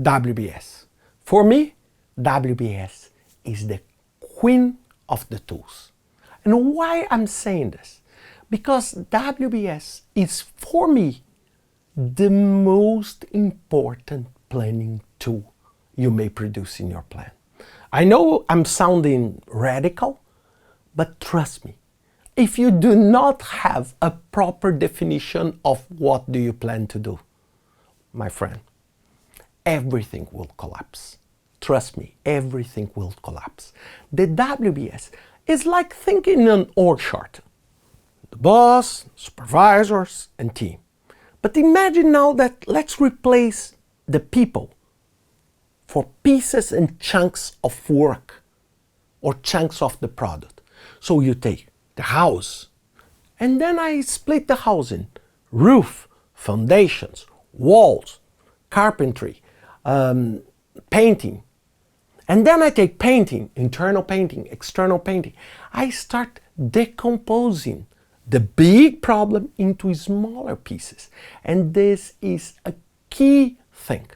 WBS. For me, WBS is the queen of the tools. And why I'm saying this? Because WBS is, for me, the most important planning tool you may produce in your plan. I know I'm sounding radical, but trust me, if you do not have a proper definition of what do you plan to do, my friend, everything will collapse. Trust me, everything will collapse. The WBS is like thinking an org chart. The boss, supervisors, and team. But imagine now that let's replace the people for pieces and chunks of work or chunks of the product. So you take the house, and then I split the house in roof, foundations, walls, carpentry, painting. And then I take painting, internal painting, external painting. I start decomposing the big problem into smaller pieces. And this is a key thing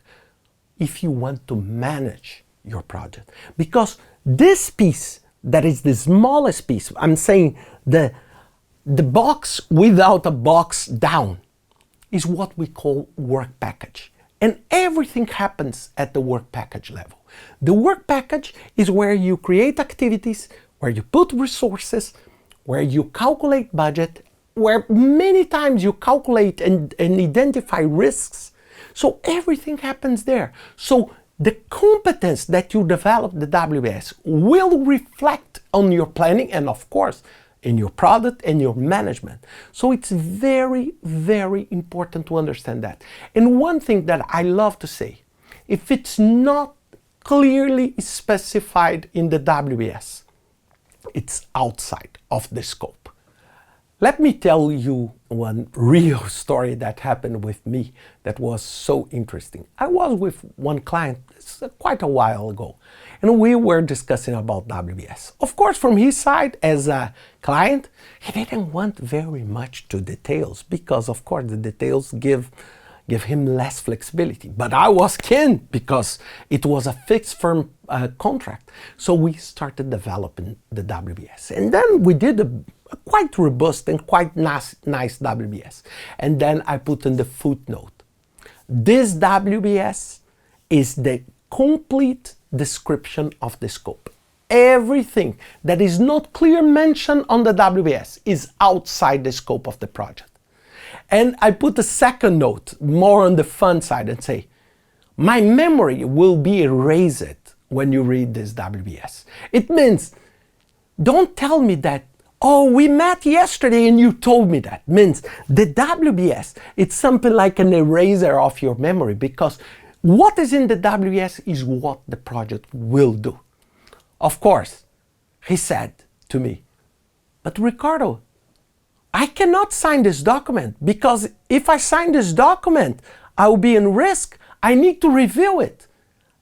if you want to manage your project. Because this piece, that is the smallest piece, I'm saying the box without a box down, is what we call work package. And everything happens at the work package level. The work package is where you create activities, where you put resources, where you calculate budget, where many times you calculate and identify risks. So everything happens there. So the competence that you develop, the WBS, will reflect on your planning and of course in your product and your management. So it's very, very important to understand that. And one thing that I love to say, if it's not clearly specified in the WBS, it's outside of the scope. Let me tell you one real story that happened with me that was so interesting. I was with one client quite a while ago, and we were discussing about WBS. Of course, from his side as a client, he didn't want very much to details because, of course, the details give him less flexibility. But I was keen because it was a fixed firm contract. So we started developing the WBS. And then we did a quite robust and quite nice WBS. And then I put in the footnote. This WBS is the complete description of the scope. Everything that is not clear mentioned on the WBS is outside the scope of the project. And I put a second note, more on the fun side, and say, my memory will be erased when you read this WBS. It means, don't tell me that, oh, we met yesterday and you told me that. It means the WBS, it's something like an eraser of your memory because what is in the WBS is what the project will do. Of course, he said to me, but Ricardo, I cannot sign this document because if I sign this document, I will be in risk. I need to review it.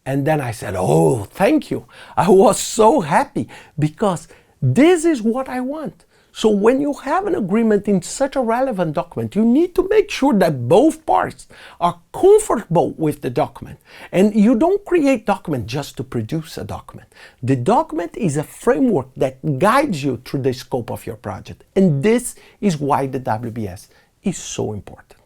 And then I said, oh, thank you. I was so happy because this is what I want. So when you have an agreement in such a relevant document, you need to make sure that both parties are comfortable with the document. And you don't create document just to produce a document. The document is a framework that guides you through the scope of your project. And this is why the WBS is so important.